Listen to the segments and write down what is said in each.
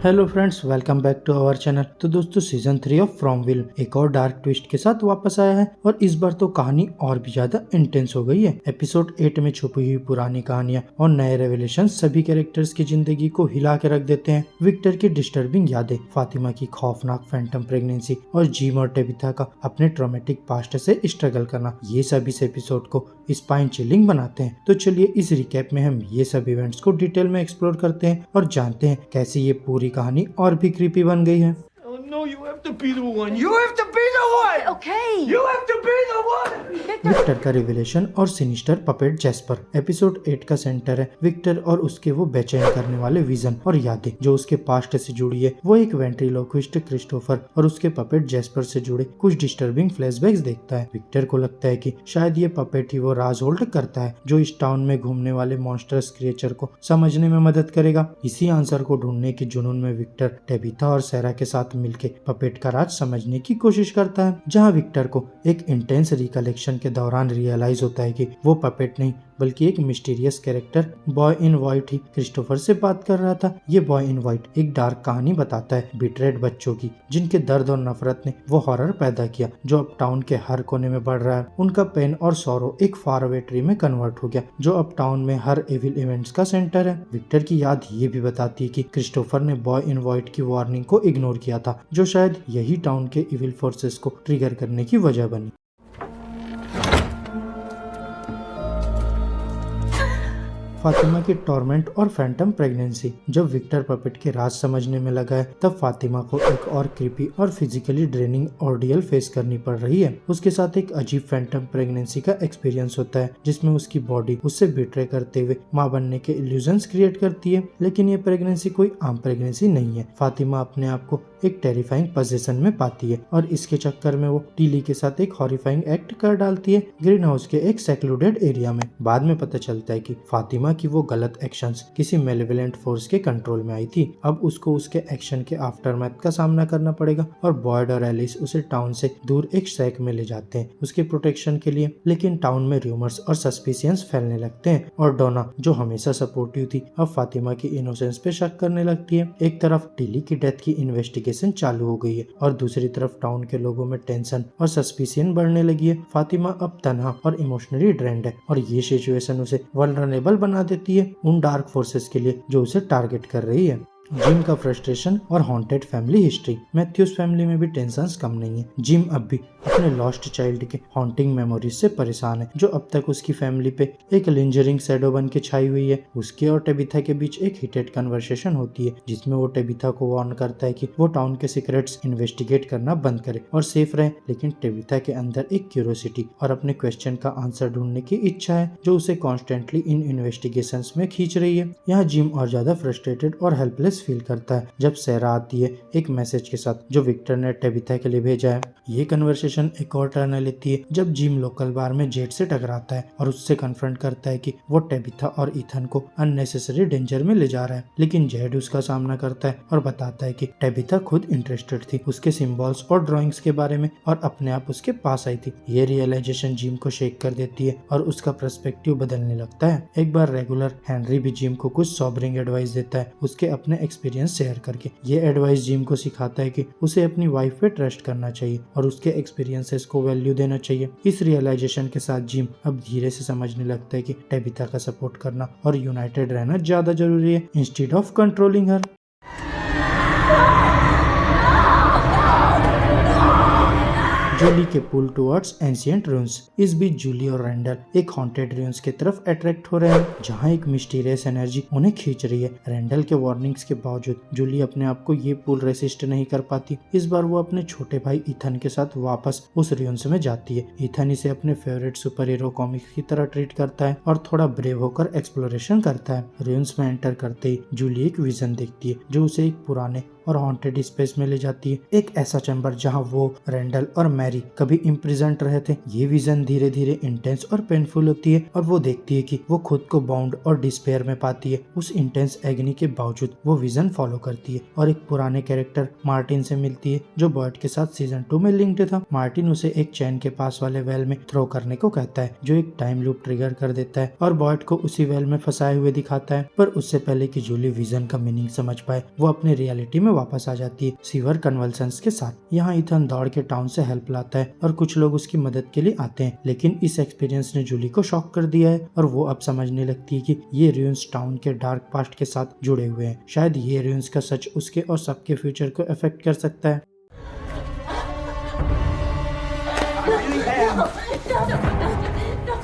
Hello friends, welcome back to our channel. तो दोस्तों, season 3 of from will एक और डार्क ट्विस्ट के साथ वापस आया है और इस बार तो कहानी और भी ज्यादा इंटेंस हो गई है। एपिसोड 8 में छुपी हुई पुरानी कहानियां और नए रेवलेशन सभी कैरेक्टर्स की जिंदगी को हिला के रख देते हैं। विक्टर की डिस्टर्बिंग यादें, फातिमा की खौफनाक फैंटम प्रेगनेंसी और जिम और टेबिथा का अपने ट्रॉमेटिक पास्ट से स्ट्रगल करना, ये सभी इस एपिसोड को स्पाइन चिलिंग बनाते हैं। तो चलिए इस रिकैप में हम ये सब इवेंट्स को डिटेल में एक्सप्लोर करते हैं और जानते हैं कैसे ये पूरी कहानी और भी क्रीपी बन गई है। Oh no, you have to be the one. You have to be the one. Okay. You have to be the one. Victor का रिविलेशन और सिनिस्टर पपेट जैस्पर। एपिसोड 8 का सेंटर है विक्टर और उसके वो बेचैन करने वाले विजन और यादें जो उसके पास्ट से जुड़ी है। वो एक वेंट्रिलोक्विस्ट क्रिस्टोफर और उसके पपेट जैस्पर से जुड़े कुछ डिस्टर्बिंग फ्लैशबैक्स देखता है। विक्टर को लगता है कि शायद ये पपेट ही वो राज होल्ड करता है जो इस टाउन में घूमने वाले मॉन्स्टर्स क्रिएचर को समझने में मदद करेगा। इसी आंसर को ढूंढने की जुनून में विक्टर टेबिथा और सैरा के साथ मिलकर पपेट का राज समझने की कोशिश करता है, जहां विक्टर को एक इंटेंस रिकलेक्शन के दौरान रियलाइज होता है कि वो पपेट नहीं बल्कि एक mysterious character boy in white he Christopher से बात कर रहा था। ये बॉय इन व्हाइट एक डार्क कहानी बताता है बिटरेड बच्चों की, जिनके दर्द और नफरत ने वो हॉरर पैदा किया जो अब टाउन के हर कोने में बढ़ रहा है। उनका पेन और सौरो एक फार अवे ट्री में कन्वर्ट हो गया जो अब टाउन में हर एविल इवेंट्स का सेंटर है। विक्टर की याद ये भी बताती है कि क्रिस्टोफर ने बॉय इन व्हाइट की वार्निंग को इग्नोर किया था, जो शायद यही टाउन के इविल फोर्सेस को ट्रिगर करने की वजह बनी। फातिमा की टॉर्मेंट और फैंटम प्रेगनेंसी। जब विक्टर पपेट के राज समझने में लगा है तब फातिमा को एक और क्रीपी और फिजिकली ड्रेनिंग ऑर्डियल फेस करनी पड़ रही है। उसके साथ एक अजीब फैंटम प्रेगनेंसी का एक्सपीरियंस होता है जिसमें उसकी बॉडी उससे बिट्रे करते हुए मां बनने के इल्यूजन्स क्रिएट करती है। लेकिन ये प्रेगनेंसी कोई आम प्रेगनेंसी नहीं है। फातिमा अपने आप को एक टेरिफाइंग पोजीशन में पाती है और इसके चक्कर में वो टीली के साथ एक हॉरिफाइंग एक्ट कर डालती है ग्रीन हाउस के एक सेक्लूडेड एरिया में। बाद में पता चलता है कि फातिमा की वो गलत एक्शंस किसी मेलेवलेंट फोर्स के कंट्रोल में आई थी। अब उसको उसके एक्शन के आफ्टरमैथ का सामना करना पड़ेगा और बॉयड और एलिस उसे टाउन से दूर एक सैक में ले जाते हैं उसके प्रोटेक्शन के लिए। लेकिन टाउन में रूमर्स और सस्पिशियंस फैलने लगते हैं और डोना, जो हमेशा सपोर्टिव थी, अब फातिमा की इनोसेंस पे शक करने लगती है। एक तरफ टीली की डेथ की इन्वेस्टिगेशन चालू हो गई है और दूसरी तरफ टाउन के लोगों में टेंशन और सस्पिशियन बढ़ने लगी है। फातिमा अब तन्हा और इमोशनली ड्रेन्ड है और ये सिचुएशन उसे वल्नरेबल बना देती है उन डार्क फोर्सेस के लिए जो उसे टारगेट कर रही है। जिम का फ्रस्ट्रेशन और haunted family history. Matthews family में भी टेंशन्स कम नहीं है। जिम अब भी अपने लॉस्ट चाइल्ड के हॉन्टिंग मेमोरीज से परेशान है जो अब तक उसकी फैमिली पे एक लिंजरिंग शैडो बन के छाई हुई है। उसके और टेबिथा के बीच एक हीटेड कन्वर्सेशन होती है जिसमें वो टेबिथा को वार्न करता है कि वो टाउन के सीक्रेट्स इन्वेस्टिगेट करना बंद करे और सेफ रहे। लेकिन टेबिथा के अंदर एक क्यूरियोसिटी और अपने क्वेश्चन का आंसर ढूंढने की इच्छा है जो उसे कॉन्स्टेंटली इन इन्वेस्टिगेशंस में खींच रही है। यहाँ जिम और ज्यादा फ्रस्ट्रेटेड और हेल्पलेस फील करता है जब सैरा आती है एक मैसेज के साथ जो विक्टर ने टेबिथा के लिए भेजा है। ये कन्वर्सेशन एक और टर्न लेती है जब जिम लोकल बार में जेड से टकराता है और उससे कन्फ्रंट करता है कि वो टेबिथा और इथन को अननेसेसरी डेंजर में ले जा रहा है। लेकिन जेड उसका सामना करता है और बताता है कि टेबिथा खुद इंटरेस्टेड थी उसके सिंबल्स और ड्राइंग्स के बारे में और अपने आप उसके पास आई थी। ये रियलाइजेशन जिम को शेक कर देती है और उसका पर्सपेक्टिव बदलने लगता है। एक बार रेगुलर हेनरी भी जिम को कुछ सॉबरिंग एडवाइस देता है उसके अपने एक्सपीरियंस शेयर करके। ये एडवाइस जिम को सिखाता है कि उसे अपनी वाइफ पे ट्रस्ट करना चाहिए और उसके एक्सपीरियंसेस को वैल्यू देना चाहिए। इस रियलाइजेशन के साथ जिम अब धीरे से समझने लगता है कि टेबिथा का सपोर्ट करना और यूनाइटेड रहना ज्यादा जरूरी है इंस्टेड ऑफ कंट्रोलिंग हर। जूली के पुल टुवर्ड्स एंशिएंट रून्स। इस बीच जूली और रैंडल एक हॉन्टेड रून्स की तरफ अट्रैक्ट हो रहे हैं जहां एक मिस्टीरियस एनर्जी उन्हें खींच रही है। रैंडल के वार्निंग्स के बावजूद जूली अपने आप को ये पुल रेसिस्ट नहीं कर पाती। इस बार वो अपने छोटे भाई इथन के साथ वापस उस रून्स में जाती है। इथन इसे अपने फेवरेट सुपर हीरो कॉमिक्स की तरह ट्रीट करता है और थोड़ा ब्रेव होकर एक्सप्लोरेशन करता है। रून्स में एंटर करते ही जूली एक विजन देखती है जो उसे एक पुराने और हॉन्टेड स्पेस में ले जाती है, एक ऐसा चैम्बर जहाँ वो, रेंडल और मैरी कभी इम्प्रिजन्ड रहे थे। ये विजन धीरे धीरे इंटेंस और पेनफुल होती है और वो देखती है कि वो खुद को बाउंड और डिस्पेयर में पाती है। उस इंटेंस एग्नी के बावजूद वो विजन फॉलो करती है और एक पुराने कैरेक्टर मार्टिन से मिलती है जो बॉयड के साथ सीजन 2 में लिंक्ड था। मार्टिन उसे एक चैन के पास वाले वेल में थ्रो करने को कहता है जो एक टाइम लूप ट्रिगर कर देता है और बॉयड को उसी वेल में फंसाए हुए दिखाता है। पर उससे पहले कि जूली विजन का मीनिंग समझ पाए वो अपने रियलिटी में वापस आ जाती है सीवर कन्वल्सन्स के साथ। यहाँ इथन दौड़ के टाउन से हेल्प लाता है और कुछ लोग उसकी मदद के लिए आते हैं, लेकिन इस एक्सपीरियंस ने जूली को शॉक कर दिया है और वो अब समझने लगती है कि ये रूइंस टाउन के डार्क पास्ट के साथ जुड़े हुए हैं। शायद ये रूइंस का सच उसके और सबके फ्यूचर को अफेक्ट कर सकता है।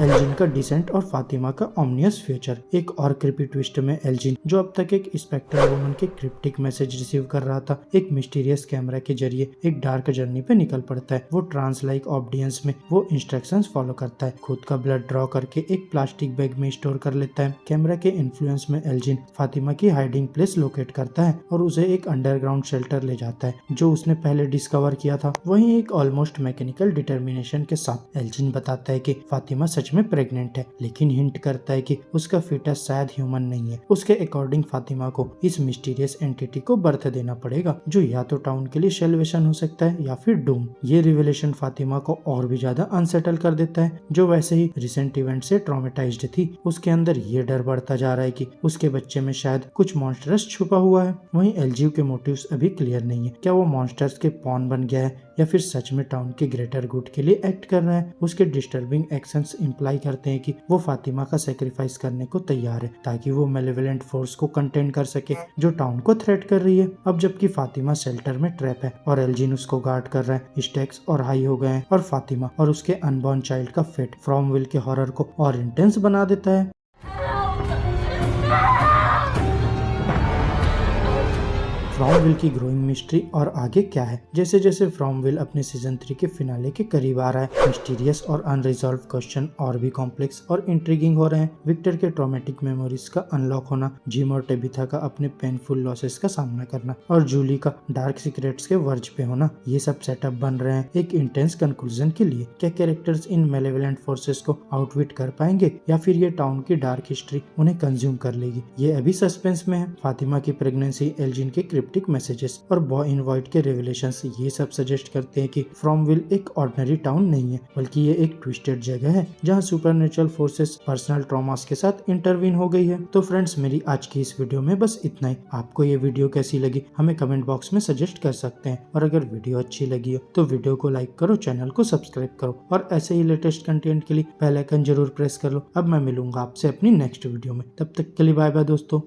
एल्जिन का डिसेंट और फातिमा का ओमनियस फ्यूचर। एक और क्रिपी ट्विस्ट में एल्जिन, जो अब तक एक स्पेक्ट्रल वुमन के क्रिप्टिक मैसेज रिसीव कर रहा था, एक मिस्टीरियस कैमरा के जरिए एक डार्क जर्नी पे निकल पड़ता है। वो ट्रांस लाइक ऑब्डियंस में वो इंस्ट्रक्शंस फॉलो करता है, खुद का ब्लड ड्रॉ करके एक प्लास्टिक बैग में स्टोर कर लेता है। कैमरा के इन्फ्लुएंस में एल्जिन फातिमा की हाइडिंग प्लेस लोकेट करता है और उसे एक अंडरग्राउंड शेल्टर ले जाता है जो उसने पहले डिस्कवर किया था। वहीं एक ऑलमोस्ट मैकेनिकल डिटर्मिनेशन के साथ एल्जिन बताता है कि फातिमा सच में प्रेग्नेंट है, लेकिन हिंट करता है कि उसका फीटस शायद ह्यूमन नहीं है। उसके अकॉर्डिंग फातिमा को इस मिस्टीरियस एंटिटी को बर्थ देना पड़ेगा जो या तो टाउन के लिए सेल्वेशन हो सकता है या फिर डूम। ये रिवेलेशन फातिमा को और भी ज्यादा अनसेटल कर देता है, जो वैसे ही रिसेंट इवेंट से ट्रॉमेटाइज्ड थी। उसके अंदर ये डर बढ़ता जा रहा है कि उसके बच्चे में शायद कुछ मॉन्स्टर्स छुपा हुआ है। वहीं एलजीयू के मोटिव्स अभी क्लियर नहीं है, क्या वो मॉन्स्टर्स के पॉन बन गया है या फिर सच में टाउन के ग्रेटर गुड के लिए एक्ट कर रहा है। उसके डिस्टर्बिंग एक्शंस इंप्लाई करते हैं कि वो फातिमा का सेक्रीफाइस करने को तैयार है ताकि वो मेलेवलेंट फोर्स को कंटेन कर सके जो टाउन को थ्रेट कर रही है। अब जबकि फातिमा शेल्टर में ट्रैप है और एल्जिन उसको गार्ड कर रहा है, स्टेक्स और हाई हो गए हैं और फातिमा और उसके अनबॉर्न चाइल्ड का फेट फ्रॉमविल के हॉरर को और इंटेंस बना देता है। फ्रॉमविल की ग्रोइंग मिस्ट्री और आगे क्या है। जैसे जैसे फ्रॉमविल अपने सीजन 3 के फिनाले के करीब आ रहा है, मिस्टीरियस और अनरिजॉल्व क्वेश्चन और भी कॉम्प्लेक्स और इंट्रिगिंग हो रहे हैं। विक्टर के ट्रॉमेटिक मेमोरीज का अनलॉक होना, जिम और टेबिथा का अपने पेनफुल लॉसेस का सामना करना और जूली का डार्क सीक्रेट्स के वर्ज पे होना, ये सब सेटअप बन रहे हैं एक इंटेंस कंक्लूजन के लिए। क्या कैरेक्टर्स इन मेलेवलेंट फोर्सेस को आउटविट कर पाएंगे या फिर ये टाउन की डार्क हिस्ट्री उन्हें कंज्यूम कर लेगी, ये अभी सस्पेंस में है। फातिमा की प्रेगनेंसी, एल्जिन के क्रिप्टिक मैसेजेस और बॉय इन वाइट के रेवलेशंस ये सब सजेस्ट करते हैं कि फ्रॉमविल एक ऑर्डिनरी टाउन नहीं है, बल्कि ये एक ट्विस्टेड जगह है जहां सुपरनेचुरल फोर्सेस पर्सनल ट्रॉमास के साथ इंटरवीन हो गई है। तो फ्रेंड्स, मेरी आज की इस वीडियो में बस इतना ही। आपको ये वीडियो कैसी लगी हमें कमेंट बॉक्स में सजेस्ट कर सकते हैं और अगर वीडियो अच्छी लगी हो तो वीडियो को लाइक करो, चैनल को सब्सक्राइब करो और ऐसे ही लेटेस्ट कंटेंट के लिए बेल आइकन जरूर प्रेस कर लो। अब मैं मिलूंगा आपसे अपनी नेक्स्ट वीडियो में, तब तक के लिए बाय बाय दोस्तों।